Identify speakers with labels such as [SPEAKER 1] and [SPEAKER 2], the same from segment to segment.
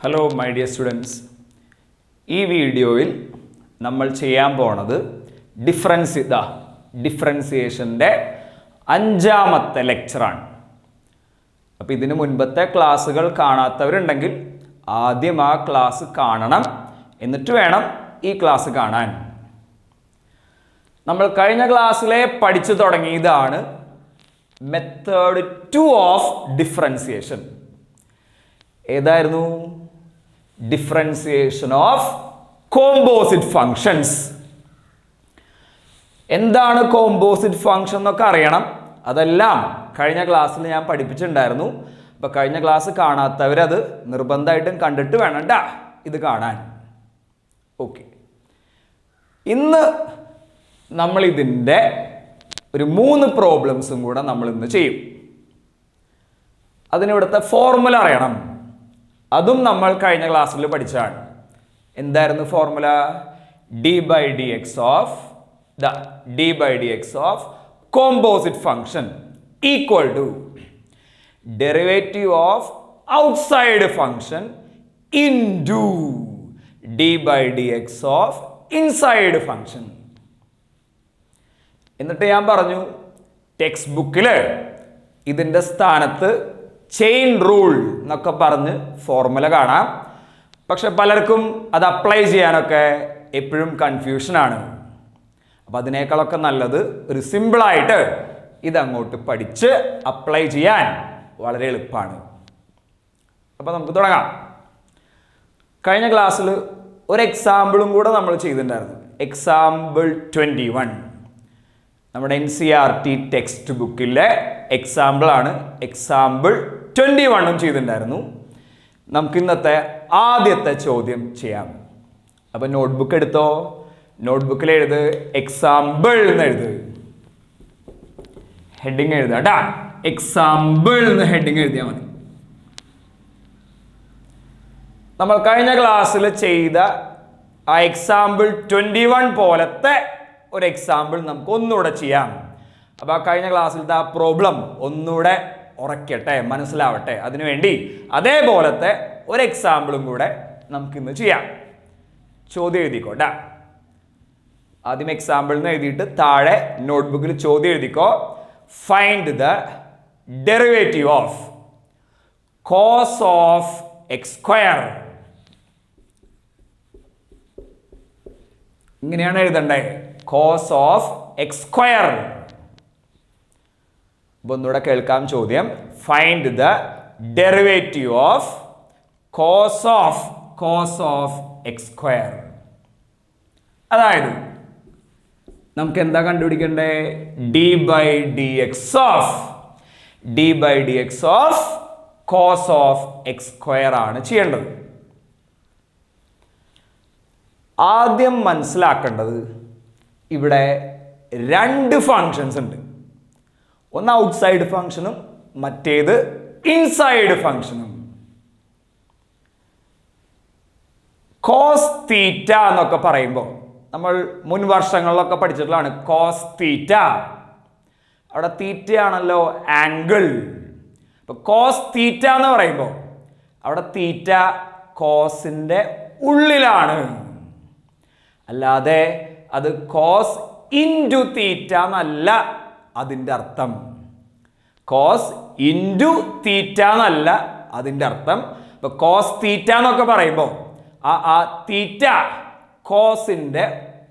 [SPEAKER 1] Hello my dear students, ഈ വീഡിയോയിൽ നമ്മൾ ചെയ്യാൻ പോണത് ഡിഫറൻസിയേഷൻ്റെ 5ാമത്തെ ലെക്ചറാണ്. അപ്പോൾ ഇതിന് മുൻപത്തെ ക്ലാസ്സുകൾ കാണാത്തവരുണ്ടെങ്കിൽ ആദ്യം ആ ക്ലാസ് കാണണം, എന്നിട്ട് വേണം ഈ ക്ലാസ് കാണാൻ. നമ്മൾ കഴിഞ്ഞ ക്ലാസ്സിലെ പഠിച്ചു തുടങ്ങിയതാണ് മെത്തേഡ് 2 ഓഫ് ഡിഫറൻസിയേഷൻ. ഏതായിരുന്നു? Differentiation of composite functions. എന്താണ് കോമ്പോസിറ്റ് ഫങ്ഷൻ എന്നൊക്കെ അറിയണം. അതെല്ലാം കഴിഞ്ഞ ക്ലാസ്സിൽ ഞാൻ പഠിപ്പിച്ചിട്ടുണ്ടായിരുന്നു. അപ്പോൾ കഴിഞ്ഞ ക്ലാസ് കാണാത്തവരത് നിർബന്ധമായിട്ടും കണ്ടിട്ട് വേണം ഇത് കാണാൻ. ഓക്കെ, ഇന്ന് നമ്മൾ ഇതിൻ്റെ ഒരു 3 പ്രോബ്ലംസും കൂടെ നമ്മൾ ഇന്ന് ചെയ്യും. അതിനിവിടുത്തെ ഫോർമുല അറിയണം. അതും നമ്മൾ കഴിഞ്ഞ ക്ലാസ്സിൽ പഠിച്ചതാണ്. എന്തായിരുന്നു formula? d by dx of composite function equal to derivative of outside function into d by dx of inside function. എന്നിട്ട് ഞാൻ പറഞ്ഞു, ടെക്സ്റ്റ് ബുക്കിൽ ഇതിൻ്റെ സ്ഥാനത്ത് ചെയിൻ റൂൾ എന്നൊക്കെ പറഞ്ഞ് ഫോർമുല കാണാം. പക്ഷെ പലർക്കും അത് അപ്ലൈ ചെയ്യാനൊക്കെ എപ്പോഴും കൺഫ്യൂഷനാണ്. അപ്പം അതിനേക്കാളൊക്കെ നല്ലത് ഒരു സിമ്പിളായിട്ട് ഇതങ്ങോട്ട് പഠിച്ച് അപ്ലൈ ചെയ്യാൻ വളരെ എളുപ്പമാണ്. അപ്പോൾ നമുക്ക് തുടങ്ങാം. കഴിഞ്ഞ ക്ലാസ്സിൽ ഒരു എക്സാമ്പിളും കൂടെ നമ്മൾ ചെയ്തിട്ടുണ്ടായിരുന്നു. എക്സാമ്പിൾ 21 നമ്മുടെ NCERT ടെക്സ്റ്റ് ബുക്കിലെ എക്സാമ്പിളാണ്. എക്സാമ്പിൾ 21 ചെയ്തിട്ടുണ്ടായിരുന്നു. നമുക്ക് ഇന്നത്തെ ആദ്യത്തെ ചോദ്യം ചെയ്യാം. അപ്പം നോട്ട്ബുക്ക് എടുത്തോ, നോട്ട്ബുക്കിൽ എഴുത് എക്സാമ്പിൾ എന്ന് എഴുത്. ഹെഡിങ് എഴുതാ എക്സാമ്പിൾ എന്ന് ഹെഡിങ് എഴുതിയാൽ മതി. നമ്മൾ കഴിഞ്ഞ ക്ലാസ്സിൽ ചെയ്ത ആ എക്സാമ്പിൾ 21 പോലത്തെ ഒരു എക്സാമ്പിൾ നമുക്ക് ഒന്നുകൂടെ ചെയ്യാം. അപ്പോൾ ആ കഴിഞ്ഞ ക്ലാസ്സിലത്തെ ആ പ്രോബ്ലം ഒന്നുകൂടെ ഉറക്കട്ടെ, മനസ്സിലാവട്ടെ. അതിനുവേണ്ടി അതേപോലത്തെ ഒരു എക്സാമ്പിളും കൂടെ നമുക്കിന്ന് ചെയ്യാം. ചോദ്യം എഴുതിക്കോട്ടെ. ആദ്യം എക്സാമ്പിൾ എന്ന് എഴുതിയിട്ട് താഴെ നോട്ട്ബുക്കിൽ ചോദ്യം എഴുതിക്കോ. Find the derivative of cos of x square. ഇങ്ങനെയാണ് എഴുതണ്ടേ, കോസ് ഓഫ് എക്സ് സ്ക്വയർ. ഒന്നുകൂടെ കേൾക്കാം ചോദ്യം. Find the derivative of cos of x square. അതായത് നമുക്ക് എന്താ കണ്ടുപിടിക്കണ്ടേ? d by dx of cos of x square ആണ് ചെയ്യേണ്ടത്. ആദ്യം മനസ്സിലാക്കേണ്ടത് ഇവിടെ 2 ഫങ്ഷൻസ് ഉണ്ട്. ഒന്ന് ഔട്ട്സൈഡ് ഫങ്ഷനും മറ്റേത് ഇൻസൈഡ് ഫങ്ഷനും. കോസ് തീറ്റ എന്നൊക്കെ പറയുമ്പോൾ നമ്മൾ മുൻ വർഷങ്ങളിലൊക്കെ പഠിച്ചിട്ടുള്ളതാണ്. കോസ് തീറ്റ, അവിടെ തീറ്റയാണല്ലോ ആംഗിൾ. ഇപ്പൊ കോസ് തീറ്റ എന്ന് പറയുമ്പോൾ അവിടെ തീറ്റ കോസിന്റെ ഉള്ളിലാണ്, അല്ലാതെ അത് കോസ് ഇൻറ്റു തീറ്റ എന്നല്ല അതിൻ്റെ അർത്ഥം. കോസ് ഇൻറ്റു തീറ്റ എന്നല്ല അതിൻ്റെ അർത്ഥം. ഇപ്പൊ കോസ് തീറ്റ എന്നൊക്കെ പറയുമ്പോൾ ആ തീറ്റ കോസിന്റെ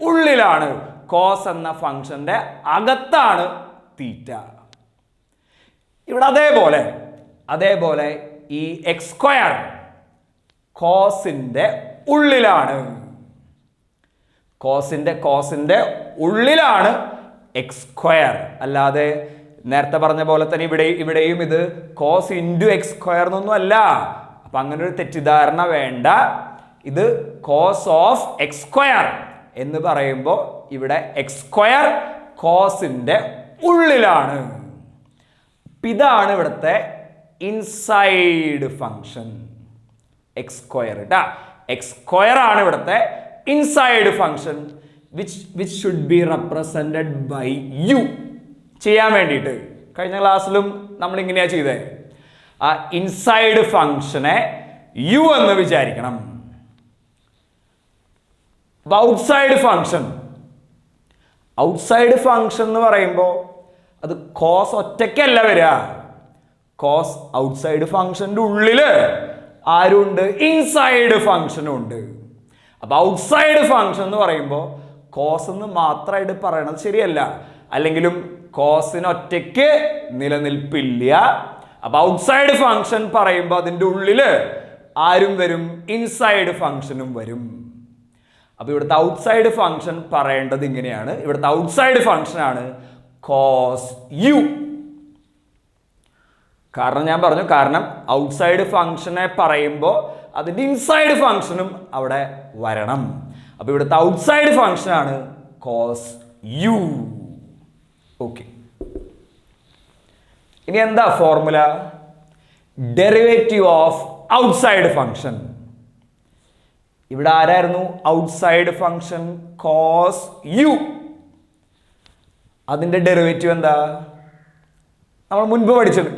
[SPEAKER 1] ഉള്ളിലാണ്, കോസ് എന്ന ഫംഗ്ഷന്റെ അകത്താണ് തീറ്റ. ഇവിടെ അതേപോലെ ഈ എക്സ് സ്ക്വയർ കോസിന്റെ ഉള്ളിലാണ്. കോസിന്റെ ഉള്ളിലാണ് എക്സ് സ്ക്വയർ. അല്ലാതെ നേരത്തെ പറഞ്ഞ പോലെ തന്നെ ഇവിടെയും ഇത് കോസ് ഇൻറ്റു എക്സ് സ്ക്വയർ എന്നൊന്നും അല്ല. അപ്പൊ അങ്ങനെ ഒരു തെറ്റിദ്ധാരണ വേണ്ട. ഇത് കോസ് ഓഫ് എക്സ് സ്ക്വയർ എന്ന് പറയുമ്പോൾ ഇവിടെ എക്സ് സ്ക്വയർ കോസിന്റെ ഉള്ളിലാണ്. ഇതാണ് ഇവിടുത്തെ inside function x square. X square ആണ് ഇവിടുത്തെ inside function which should be represented by u. ചെയ്യാൻ വേണ്ടിയിട്ട് കഴിഞ്ഞ ക്ലാസ്സിലും നമ്മൾ ഇങ്ങനെയാ ചെയ്തേ. ആ ഇൻസൈഡ് ഫങ്ഷനെ യു എന്ന് വിചാരിക്കണം. ഔട്ട്സൈഡ് ഫംഗ്ഷൻ എന്ന് പറയുമ്പോൾ അത് കോസ് ഒറ്റയ്ക്കല്ല വരിക. കോസ് ഔട്ട്സൈഡ് ഫംഗ്ഷൻ്റെ ഉള്ളില് ആരുണ്ട്? ഇൻസൈഡ് ഫംഗ്ഷനും ഉണ്ട്. അപ്പൊ ഔട്ട്സൈഡ് ഫംഗ്ഷൻ എന്ന് പറയുമ്പോൾ കോസ് എന്ന് മാത്രമായിട്ട് പറയണത് ശരിയല്ല. അല്ലെങ്കിലും കോസിന് ഒറ്റയ്ക്ക് നിലനിൽപ്പില്ല. അപ്പൊ ഔട്ട്സൈഡ് ഫംഗ്ഷൻ പറയുമ്പോൾ അതിൻ്റെ ഉള്ളില് ആരും വരും? ഇൻസൈഡ് ഫംഗ്ഷനും വരും. അപ്പൊ ഇവിടുത്തെ ഔട്ട്സൈഡ് ഫംഗ്ഷൻ പറയേണ്ടത് ഇങ്ങനെയാണ്. ഇവിടുത്തെ ഔട്ട്സൈഡ് ഫംഗ്ഷൻ ആണ് കോസ് യു. കാരണം ഞാൻ പറഞ്ഞു, കാരണം ഔട്ട്സൈഡ് ഫംഗ്ഷനെ പറയുമ്പോൾ അതിൻ്റെ ഇൻസൈഡ് ഫംഗ്ഷനും അവിടെ വരണം. അപ്പൊ ഇവിടുത്തെ ഔട്ട്സൈഡ് ഫംഗ്ഷൻ ആണ് കോസ് യു. ഓക്കെ, ഇനി എന്താ formula? Derivative of outside function. ഇവിടെ ആരായിരുന്നു ഔട്ട്സൈഡ് ഫംഗ്ഷൻ? Cos u. അതിന്റെ ഡെറിവേറ്റീവ് എന്താ? നമ്മൾ മുൻപ് പഠിച്ചിട്ടുണ്ട്,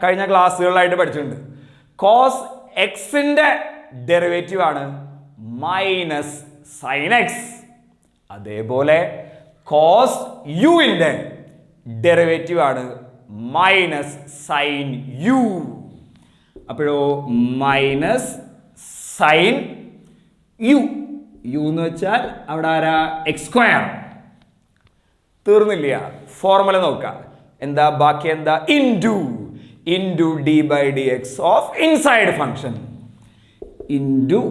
[SPEAKER 1] കഴിഞ്ഞ ക്ലാസ്സുകളിലായിട്ട് പഠിച്ചിട്ടുണ്ട്. കോസ് എക്സിന്റെ ഡെറിവേറ്റീവ് ആണ് മൈനസ് സൈൻ എക്സ്. അതേപോലെ കോസ് യുവിന്റെ ഡെറിവേറ്റീവ് ആണ് മൈനസ് സൈൻ യു. അപ്പോഴോ മൈനസ് സൈൻ യു. യു എന്ന് വെച്ചാൽ അവിടെ ആരാ? X square. തീർന്നില്ല, ഫോർമുല നോക്കാം. എന്താ ബാക്കി? എന്താ? Into d by d x of inside function. Into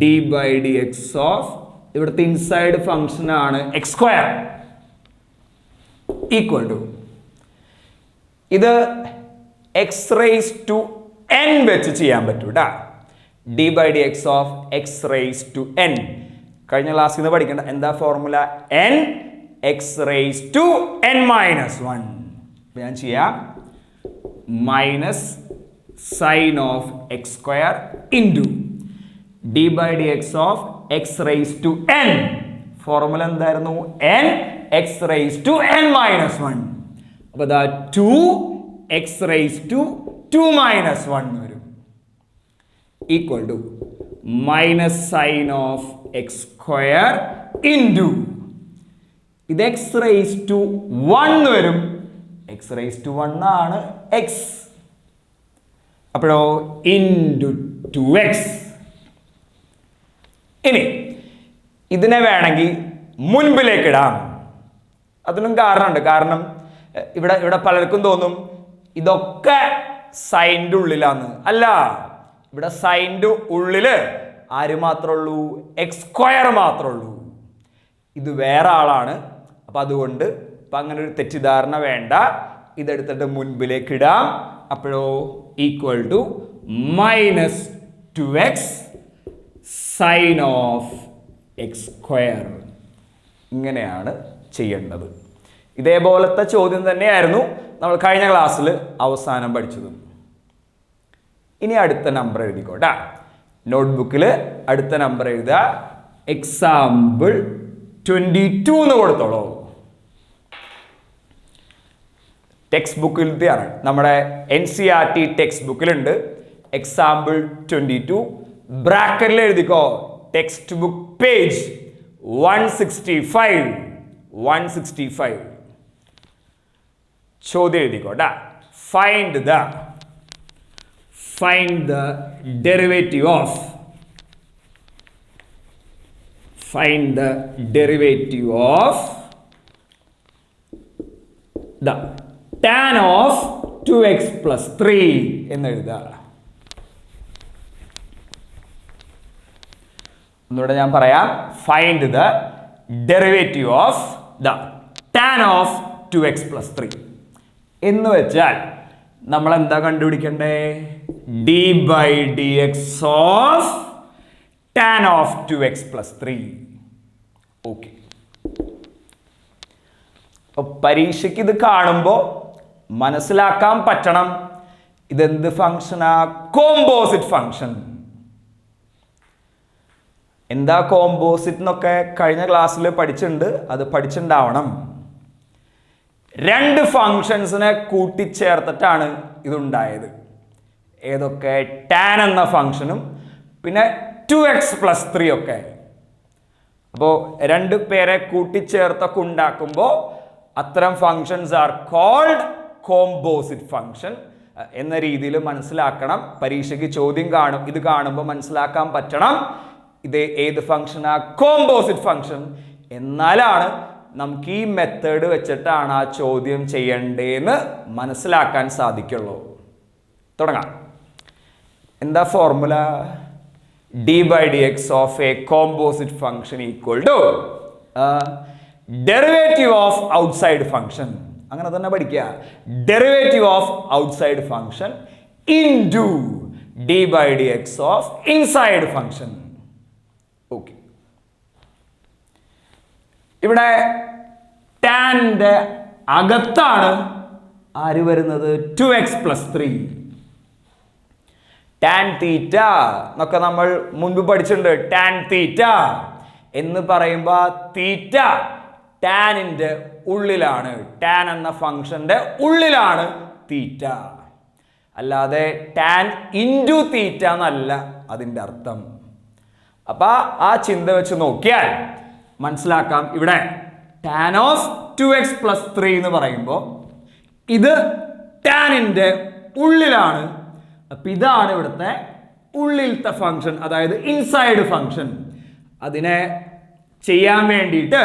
[SPEAKER 1] d by d x of ഇവിടുത്തെ ഇൻസൈഡ് ഫംഗ്ഷൻ ആണ് എക്സ് സ്ക്വയർ ഈക്വൽ ടു, ഇത് എക്സ് റേസ് ടു എൻ വെച്ച് ചെയ്യാൻ പറ്റൂട്ടാ. D by d x of x raise to n കഴിഞ്ഞ ക്ലാസ്സിൽ നിന്ന് പഠിക്കേണ്ട. എന്താ formula? N x raise to n minus 1. ഞാൻ ചെയ്യാം minus sine of x square into d by d x of x raise to n. Formula എന്തായിരുന്നു? N x raise to n minus 1. അപ്പൊ ദാ 2 എക്സ് റേസ് ടു 2 മൈനസ് 1 വരും equal to minus sine of x square into ഇത് x raise to 1 വരും. X raise to 1 ആണ് X. അപ്പോഴോ into 2x. ഇനി ഇതിനെ വേണമെങ്കിൽ മുൻപിലേക്ക് ഇടാം. അതിനും കാരണമുണ്ട്. കാരണം ഇവിടെ പലർക്കും തോന്നും ഇതൊക്കെ സൈൻ്റെ ഉള്ളിലാന്ന്. അല്ല, ഇവിടെ സൈൻ്റെ ഉള്ളില് ആര് മാത്രമേ ഉള്ളൂ? എക്സ് സ്ക്വയർ മാത്രമേ ഉള്ളൂ. ഇത് വേറെ ആളാണ്. അപ്പൊ അതുകൊണ്ട് ഇപ്പം അങ്ങനെ ഒരു തെറ്റിദ്ധാരണ വേണ്ട. ഇതെടുത്തിട്ട് മുൻപിലേക്ക് ഇടാം. അപ്പോഴോ equal to minus 2x sine of x square. ഇങ്ങനെയാണ് ചെയ്യേണ്ടത്. ഇതേപോലത്തെ ചോദ്യം തന്നെയായിരുന്നു നമ്മൾ കഴിഞ്ഞ ക്ലാസ്സിൽ അവസാനം പഠിച്ചത്. ഇനി അടുത്ത നമ്പർ എഴുതിക്കോട്ടെ. നോട്ട്ബുക്കിൽ അടുത്ത നമ്പർ എഴുതുക. എക്സാമ്പിൾ 22 എന്ന് കൊടുത്തോളൂ. ടെക്സ്റ്റ് ബുക്കിലത്തെയാണ്, നമ്മുടെ NCERT ടെക്സ്റ്റ് ബുക്കിലുണ്ട്. എക്സാമ്പിൾ 22 ബ്രാക്കറ്റിൽ എഴുതിക്കോ. Text book page 165. ചോദ്യം എഴുതിക്കോട്ടെ. Find the derivative of the tan of 2x plus 3 എന്ന് എഴുതുക. ഒന്നുകൂടെ ഞാൻ പറയാം. Find the derivative of the tan of 2x plus 3 എന്ന് വെച്ചാൽ നമ്മൾ എന്താ കണ്ടുപിടിക്കണ്ടേ? d by dx of tan of 2x plus 3. Okay, പരീക്ഷയ്ക്ക് ഇത് കാണുമ്പോൾ മനസ്സിലാക്കാൻ പറ്റണം ഇതെന്ത് ഫംഗ്ഷനാ? Composite function. എന്താ കോമ്പോസിറ്റ് എന്നൊക്കെ കഴിഞ്ഞ ക്ലാസ്സിൽ പഠിച്ചിട്ടുണ്ട്. അത് പഠിച്ചിട്ടുണ്ടാവണം. രണ്ട് ഫങ്ഷൻസിനെ കൂട്ടിച്ചേർത്തിട്ടാണ് ഇതുണ്ടായത്. ഏതൊക്കെ? ടാൻ എന്ന ഫംഗ്ഷനും പിന്നെ 2x+3 ഒക്കെ. അപ്പോൾ രണ്ട് പേരെ കൂട്ടിച്ചേർത്തൊക്കെ ഉണ്ടാക്കുമ്പോൾ അത്തരം functions are called composite function എന്ന രീതിയിൽ മനസ്സിലാക്കണം. പരീക്ഷയ്ക്ക് ചോദ്യം കാണും, ഇത് കാണുമ്പോൾ മനസ്സിലാക്കാൻ പറ്റണം ഇത് ഏത് ഫംഗ്ഷനാ? Composite function. എന്നാലാണ് നമുക്ക് ഈ മെത്തേഡ് വെച്ചിട്ടാണ് ആ ചോദ്യം ചെയ്യേണ്ടതെന്ന് മനസ്സിലാക്കാൻ സാധിക്കുള്ളൂ. തുടങ്ങാം. എന്താ formula? d/dx of a composite function equal to derivative of outside function. അങ്ങനെ തന്നെ പഠിക്കുക. Derivative of outside function into d/dx of inside function. Okay, ഇവിടെ ടാൻ്റെ അകത്താണ് ആര് വരുന്നത്? 2x+3. ടാൻ തീറ്റ എന്നൊക്കെ നമ്മൾ മുൻപ് പഠിച്ചിട്ടുണ്ട്. ടാൻ തീറ്റ എന്ന് പറയുമ്പോൾ തീറ്റ ടാനിൻ്റെ ഉള്ളിലാണ്. ടാൻ എന്ന ഫംഗ്ഷന്റെ ഉള്ളിലാണ് തീറ്റ. അല്ലാതെ ടാൻ ഇൻറ്റു തീറ്റ എന്നല്ല അതിൻ്റെ അർത്ഥം. അപ്പൊ ആ ചിന്ത വെച്ച് നോക്കിയാൽ മനസ്സിലാക്കാം. ഇവിടെ ടാൻ ഓഫ് 2x+3 എന്ന് പറയുമ്പോൾ ഇത് ടാനിൻ്റെ ഉള്ളിലാണ്. അപ്പൊ ഇതാണ് ഇവിടുത്തെ ഉള്ളിലത്തെ ഫംഗ്ഷൻ, അതായത് ഇൻസൈഡ് ഫംഗ്ഷൻ. അതിനെ ചെയ്യാൻ വേണ്ടിയിട്ട്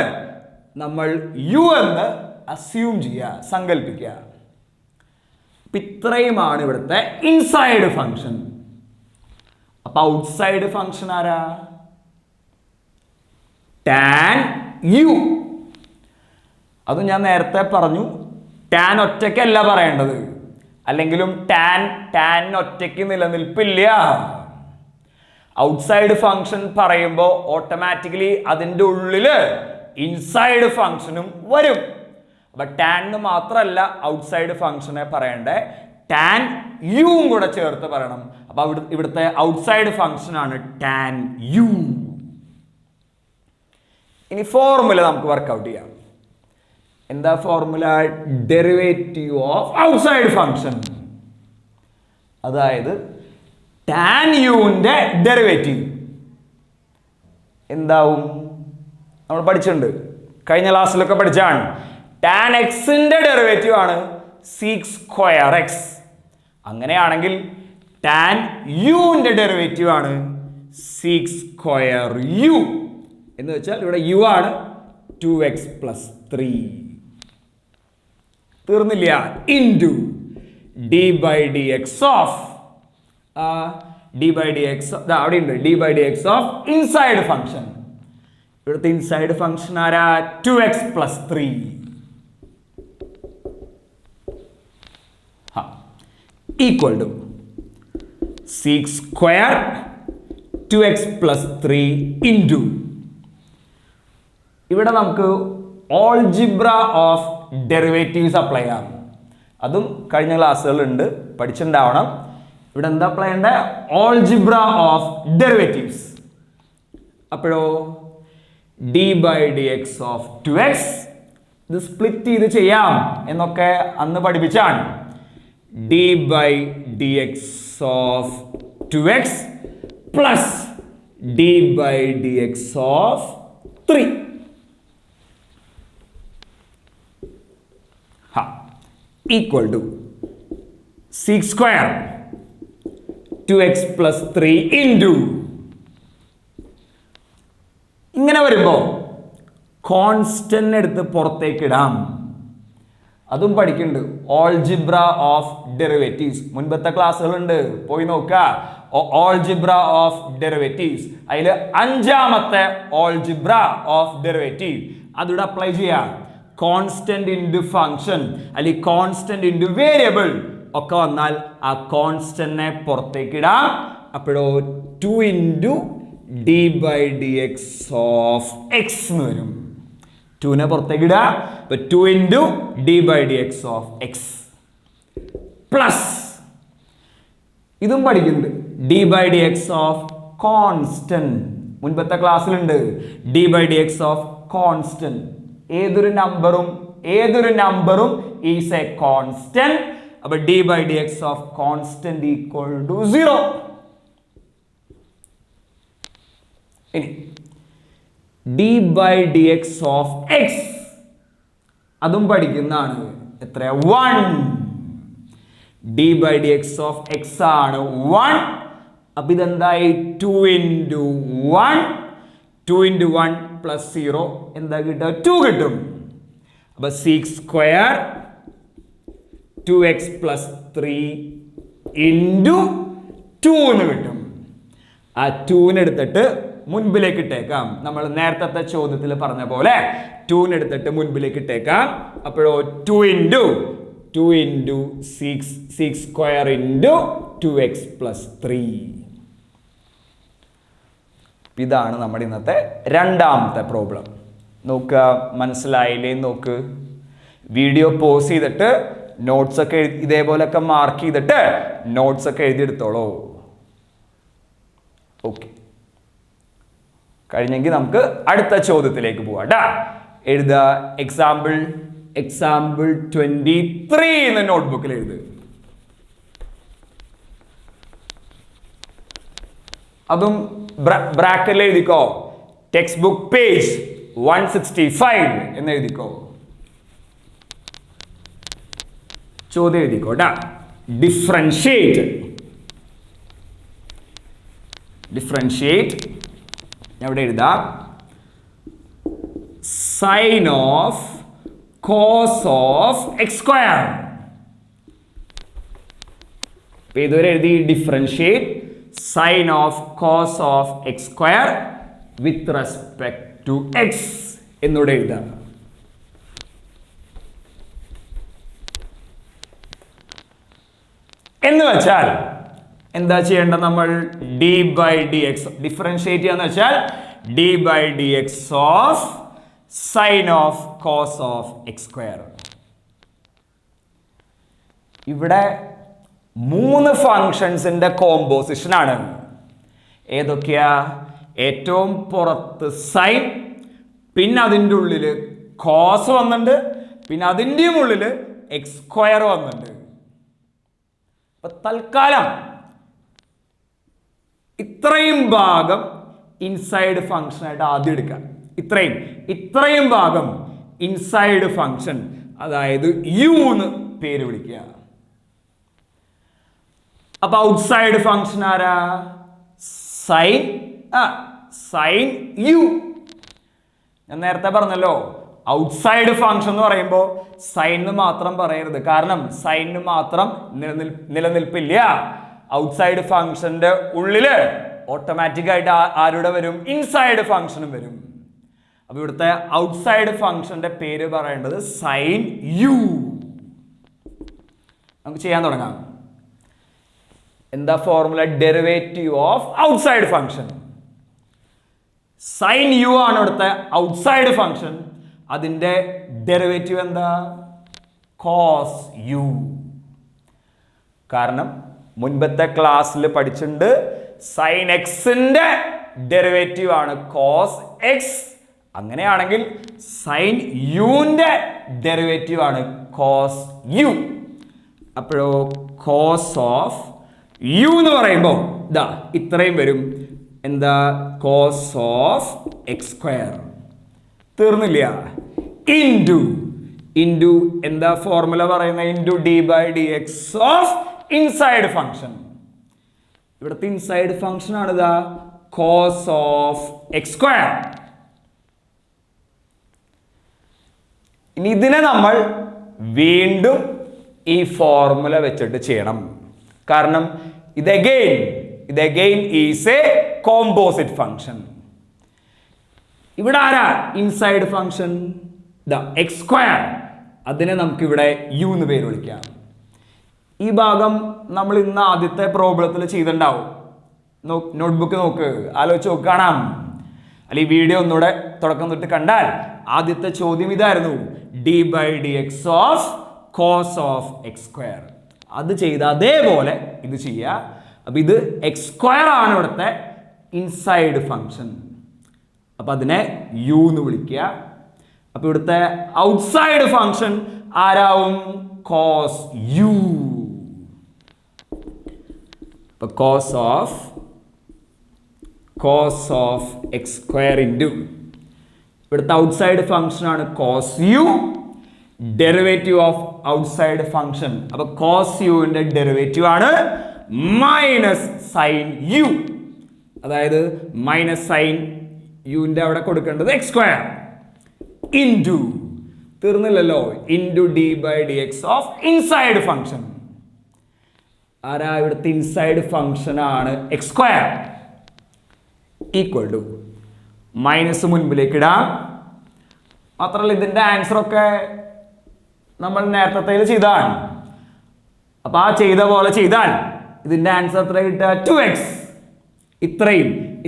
[SPEAKER 1] നമ്മൾ യു എന്ന് അസ്യൂം ചെയ്യുക, സങ്കല്പിക്കുക. ഇത്രയുമാണ് ഇവിടുത്തെ ഇൻസൈഡ് ഫംഗ്ഷൻ. അപ്പൊ ഔട്ട്സൈഡ് ഫംഗ്ഷൻ ആരാ? Tan u. അത് ഞാൻ നേരത്തെ പറഞ്ഞു, ടാൻ ഒറ്റയ്ക്കല്ല പറയേണ്ടത്, അല്ലെങ്കിലും ടാൻ ഒറ്റയ്ക്ക് നിലനിൽപ്പില്ല. ഔട്ട്സൈഡ് ഫംഗ്ഷൻ പറയുമ്പോൾ ഓട്ടോമാറ്റിക്കലി അതിൻ്റെ ഉള്ളില് ഇൻസൈഡ് ഫംഗ്ഷനും വരും. അപ്പൊ ടാൻ മാത്രമല്ല ഔട്ട്സൈഡ് ഫംഗ്ഷനെ പറയണ്ടേ, ടാൻ യുവും കൂടെ ചേർത്ത് പറയണം. അപ്പൊ ഇവിടുത്തെ ഔട്ട്സൈഡ് ഫംഗ്ഷൻ ആണ് ടാൻ യു. ഇനി ഫോർമുല നമുക്ക് വർക്ക്ഔട്ട് ചെയ്യാം. എന്താ formula? Derivative of outside function. അതായത് ടാൻ യുവിന്റെ ഡെറിവേറ്റീവ് എന്താവും? നമ്മൾ പഠിച്ചിട്ടുണ്ട്, കഴിഞ്ഞ ക്ലാസ്സിലൊക്കെ പഠിച്ചാണ്. ടാൻ എക്സിന്റെ ഡെറിവേറ്റീവ് ആണ് sec²x. അങ്ങനെയാണെങ്കിൽ ടാൻ യുവിന്റെ ഡെറിവേറ്റീവ് ആണ് sec²u. എന്ന് വെച്ചാൽ ഇവിടെ യു ആണ് 2x+3. തീർന്നില്ല. ഇൻറ്റു d/dx ഓഫ് അവിടെ ഉണ്ട് d/dx ഓഫ് ഇൻസൈഡ് ഫംഗ്ഷൻ. ഇവിടുത്തെ ഇൻസൈഡ് ഫംഗ്ഷൻ ആരാ? 2x+3. Equal to sec² 2x+3 into ഇവിടെ നമുക്ക് ഓൾജിബ്ര ഓഫ് ഡെറിവേറ്റീവ്സ് അപ്ലൈ ചെയ്യാം. അതും കഴിഞ്ഞ ക്ലാസ്സുകളുണ്ട്, പഠിച്ചിട്ടുണ്ടാവണം. ഇവിടെ എന്താ അപ്ലൈ ചെയ്യേണ്ടത്? Algebra of derivatives. അപ്പോഴോ d/dx ഓഫ് 2x ഇത് സ്പ്ലിറ്റ് ചെയ്ത് ചെയ്യാം എന്നൊക്കെ അന്ന് പഠിപ്പിച്ചാണ്. d/dx of 2x plus d/dx of 3 equal to sec² 2x+3 into ഇങ്ങനെ വരുമ്പോൾ കോൺസ്റ്റന്റ് എടുത്ത് പുറത്തേക്ക് ഇടാം. അതും പഠിക്കുന്നുണ്ട്. ഓൾജിബ്ര ഓഫ് ഡെറിവേറ്റീവ്സ് മുൻപത്തെ ക്ലാസ്സുകളുണ്ട്, പോയി നോക്കുക. ഓൾജിബ്ര ഓഫ് ഡെറിവേറ്റീവ്സ്, അതിൽ 5ാമത്തെ ഓൾജിബ്ര ഓഫ് ഡെറിവേറ്റീവ് അതിവിടെ അപ്ലൈ ചെയ്യാം. കോൺസ്റ്റന്റ് ഇൻറ്റു ഫംഗ്ഷൻ അല്ലെങ്കിൽ കോൺസ്റ്റന്റ് ഇൻറ്റു വേരിയബിൾ ഒക്കെ വന്നാൽ ആ കോൺസ്റ്റന്റിനെ പുറത്തേക്ക് ഇടാം. അപ്പോഴോ 2 ഇൻറ്റു d/dx ഓഫ് എക്സ് എന്ന് വരും. 2നെ പുറത്തേക്ക് ഇടുക. അപ്പൊ 2 into d/dx of X plus ഇതും പഠിക്കുന്നുണ്ട്, d/dx ഓഫ് കോൺസ്റ്റന്റ്. മുൻപത്തെ ക്ലാസ്സിലുണ്ട് d/dx ഓഫ് കോൺസ്റ്റന്റ്. ഏതൊരു നമ്പറും ഈസ് എ കോൺസ്റ്റന്റ് അപ്പൊ d by d x of constant equal to 0. ഇനി d by d x of x അതും പഠിക്കുന്നതാണ്. എത്ര? 1. D by d x of x ആണ് 1. അപ്പൊ ഇതെന്തായി? 2 into 1. 2 into 1 plus 0 എന്താ കിട്ടുക? 2 കിട്ടും. അപ്പൊ 6 square 2x plus 3 into 2 എന്ന് കിട്ടും. ആ 2 എടുത്തിട്ട് മുൻപിലേക്ക് ഇട്ടേക്കാം. നമ്മൾ നേരത്തെ ചോദ്യത്തിൽ പറഞ്ഞ പോലെ 2 എടുത്തിട്ട് മുൻപിലേക്ക് ഇട്ടേക്കാം. അപ്പോഴോ 2 into 6 square into 2x plus 3. ഇതാണ് നമ്മുടെ ഇന്നത്തെ രണ്ടാമത്തെ പ്രോബ്ലം. നോക്കുക, മനസ്സിലായില്ലേ? നോക്ക്, വീഡിയോ പോസ് ചെയ്തിട്ട് നോട്ട്സ് ഒക്കെ ഇതേപോലൊക്കെ മാർക്ക് ചെയ്തിട്ട് നോട്ട്സ് ഒക്കെ എഴുതിയെടുത്തോളൂ. ഓക്കെ, കഴിഞ്ഞെങ്കിൽ നമുക്ക് അടുത്ത ചോദ്യത്തിലേക്ക് പോവാം. എഴുതുക. എക്സാമ്പിൾ 23 എന്ന നോട്ട്ബുക്കിൽ എഴുതുക. അതും ബ്രാക്കറ്റിൽ എഴുതിക്കോ. ടെക്സ്റ്റ് ബുക്ക് പേജ് 165 എന്ന് എഴുതിക്കോ. ചോദ്യം എഴുതിക്കോ. ഡിഫറൻഷിയേറ്റ് എവിടെ എഴുതാം? Sine of cos of x square. ഇതുവരെ എഴുതി differentiate sine of cos of x square with respect to x എന്നൂടെ എഴുതാം. എന്ന് വെച്ചാൽ എന്താ ചെയ്യേണ്ടത്? നമ്മൾ d by d x differentiate ചെയ്യാന്ന് വെച്ചാൽ d by d x of sine of cos of x square. ഇവിടെ 3 ഫങ്ഷൻസിന്റെ കോമ്പോസിഷൻ ആണ്. ഏതൊക്കെയാ? ഏറ്റവും പുറത്ത് സൈൻ, പിന്നെ അതിൻ്റെ ഉള്ളില് കോസ് വന്നിട്ടുണ്ട്, പിന്നെ അതിൻ്റെയും ഉള്ളില് എക്സ് സ്ക്വയർ വന്നിട്ടുണ്ട്. അപ്പൊ തൽക്കാലം ഇത്രയും ഭാഗം ഇൻസൈഡ് ഫംഗ്ഷൻ ആയിട്ട് ആദ്യം എടുക്കാം. ഇത്രയും ഭാഗം ഇൻസൈഡ് ഫംഗ്ഷൻ, അതായത് യു എന്ന് പേര് വിളിക്കുക. അപ്പൊ ഔട്ട്സൈഡ് ഫംഗ്ഷൻ ആരാ? Sine u. ഞാൻ നേരത്തെ പറഞ്ഞല്ലോ, ഔട്ട്സൈഡ് ഫംഗ്ഷൻ എന്ന് പറയുമ്പോൾ സൈന് മാത്രം പറയരുത്. കാരണം സൈന് മാത്രം നിലനിൽപ്പില്ല. ഔട്ട്സൈഡ് ഫംഗ്ഷന്റെ ഉള്ളില് ഓട്ടോമാറ്റിക് ആയിട്ട് ആരുടെ വരും? ഇൻസൈഡ് ഫംഗ്ഷനും വരും. അപ്പൊ ഇവിടുത്തെ ഔട്ട്സൈഡ് ഫംഗ്ഷന്റെ പേര് പറയേണ്ടത് സൈൻ യു. നമുക്ക് ചെയ്യാൻ തുടങ്ങാം. എന്താ formula? Derivative of outside function. Sine u ആണ് ഇവിടുത്തെ ഔട്ട്സൈഡ് ഫംഗ്ഷൻ. അതിന്റെ ഡെറിവേറ്റീവ് എന്താ? Cos u. കാരണം മുൻപത്തെ ക്ലാസ്സിൽ പഠിച്ചിട്ടുണ്ട്, സൈൻ എക്സിന്റെ ഡെറിവേറ്റീവ് ആണ് കോസ് എക്സ്. അങ്ങനെയാണെങ്കിൽ സൈൻ യുവിന്റെ ഡെറിവേറ്റീവ് ആണ് കോസ് യു. അപ്പോഴോ കോസ് ഓഫ് യു എന്ന് പറയുമ്പോൾ ഇത്രയും വരും. എന്താ? Cos of x square. തീർന്നില്ല. ഇൻറ്റു എന്താ ഫോർമുല പറയുന്നത്? Into d by d x of inside function. ഇവിടുത്തെ ഇൻസൈഡ് ഫംഗ്ഷൻ ആണ് കോസ് ഓഫ് എക്സ് സ്ക്വയർ. ഇനി ഇതിനെ നമ്മൾ വീണ്ടും ഈ ഫോർമുല വെച്ചിട്ട് ചെയ്യണം. കാരണം ഇത് again is A composite function. ഇവിടെ ആരാ ഇൻസൈഡ് ഫംഗ്ഷൻ? X square. അതിനെ നമുക്ക് ഇവിടെ യു എന്ന് പേര് വിളിക്കാം. ഈ ഭാഗം നമ്മൾ ഇന്ന് ആദ്യത്തെ പ്രോബ്ലത്തിൽ ചെയ്തിട്ടുണ്ടാവും. നോട്ട്ബുക്ക് നോക്ക്, ആലോചിച്ച് നോക്ക്, കാണാം. അല്ലെ ഈ വീഡിയോ ഒന്നുകൂടെ തുടക്കം തൊട്ട് കണ്ടാൽ ആദ്യത്തെ ചോദ്യം ഇതായിരുന്നു, d by d x of cos of x square. അത് ചെയ്ത അതേപോലെ ഇത് ചെയ്യുക. അപ്പൊ ഇത് എക്സ് സ്ക്വയർ ആണ് ഇവിടുത്തെ ഇൻസൈഡ് ഫംഗ്ഷൻ. അപ്പൊ അതിനെ യു എന്ന് വിളിക്കുക. അപ്പൊ ഇവിടുത്തെ ഔട്ട്സൈഡ് ഫംഗ്ഷൻ ആരാവും? Cos u. Cos of x square into ഇവിടുത്തെ ഔട്ട്സൈഡ് ഫംഗ്ഷൻ ആണ് cos u, derivative of outside function. അപ്പൊ കോസ് യുവിന്റെ ഡെറിവേറ്റീവ് ആണ് മൈനസ് സൈൻ യു. അതായത് മൈനസ് സൈൻ യുവിന്റെ അവിടെ കൊടുക്കേണ്ടത് എക്സ് സ്ക്വയർ ഇൻറ്റു, തീർന്നില്ലല്ലോ, into d by d x of inside function. ആരാ ഇവിടുത്തെ ഇൻസൈഡ് ഫംഗ്ഷൻ ആണ് x square, equal to minus മുൻപിലേക്ക് ഇടാം. മാത്രമല്ല ഇതിന്റെ ആൻസർ ഒക്കെ നമ്മൾ നേരത്തെ ചെയ്താണ്. അപ്പൊ ആ ചെയ്ത പോലെ ചെയ്താൽ ഇതിന്റെ ആൻസർ എത്ര കിട്ടുക? 2x.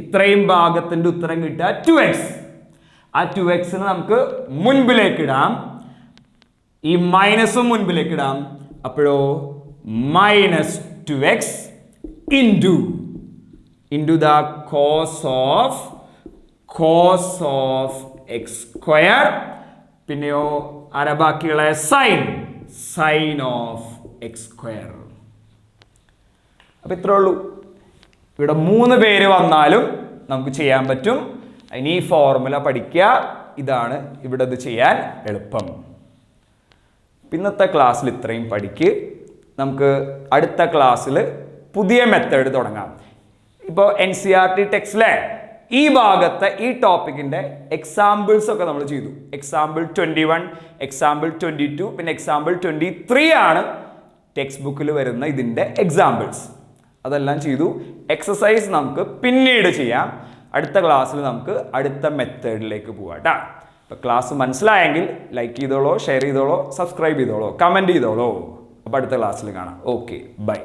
[SPEAKER 1] ഇത്രയും ഭാഗത്തിന്റെ ഉത്തരം കിട്ടുക 2x. ആ 2x നമുക്ക് മുൻപിലേക്ക് ഇടാം, ഈ മൈനസും മുൻപിലേക്ക് ഇടാം. അപ്പോഴോ minus 2x into the cos of x square, പിന്നെയോ ആരാ ബാക്കിയുള്ള സൈൻ ഓഫ് എക്സ് സ്ക്വയർ. അപ്പൊ ഇത്രേ ഉള്ളൂ. ഇവിടെ 3 പേര് വന്നാലും നമുക്ക് ചെയ്യാൻ പറ്റും. ഇനി ഈ ഫോർമുല പഠിക്കുക, ഇതാണ് ഇവിടെ ഇത് ചെയ്യാൻ എളുപ്പം. ഇന്നത്തെ ക്ലാസ്സിൽ ഇത്രയും പഠിക്ക്. നമുക്ക് അടുത്ത ക്ലാസ്സിൽ പുതിയ മെത്തേഡ് തുടങ്ങാം. ഇപ്പോൾ NCERT ടെക്സ്റ്റിലെ ഈ ഭാഗത്തെ ഈ ടോപ്പിക്കിന്റെ എക്സാമ്പിൾസ് ഒക്കെ നമ്മൾ ചെയ്തു. എക്സാമ്പിൾ 21, എക്സാമ്പിൾ 22, പിന്നെ എക്സാമ്പിൾ 23 ആണ് ടെക്സ്റ്റ് ബുക്കിൽ വരുന്ന ഇതിന്റെ എക്സാമ്പിൾസ്. അതെല്ലാം ചെയ്തു. എക്സസൈസ് നമുക്ക് പിന്നീട് ചെയ്യാം. അടുത്ത ക്ലാസ്സിൽ നമുക്ക് അടുത്ത മെത്തേഡിലേക്ക് പോകാം കേട്ടോ. അപ്പോൾ ക്ലാസ് മനസ്സിലായെങ്കിൽ ലൈക്ക് ചെയ്തോളൂ, ഷെയർ ചെയ്തോളൂ, സബ്സ്ക്രൈബ് ചെയ്തോളൂ, കമൻറ്റ് ചെയ്തോളൂ. അപ്പോൾ അടുത്ത ക്ലാസ്സിൽ കാണാം. Okay, by.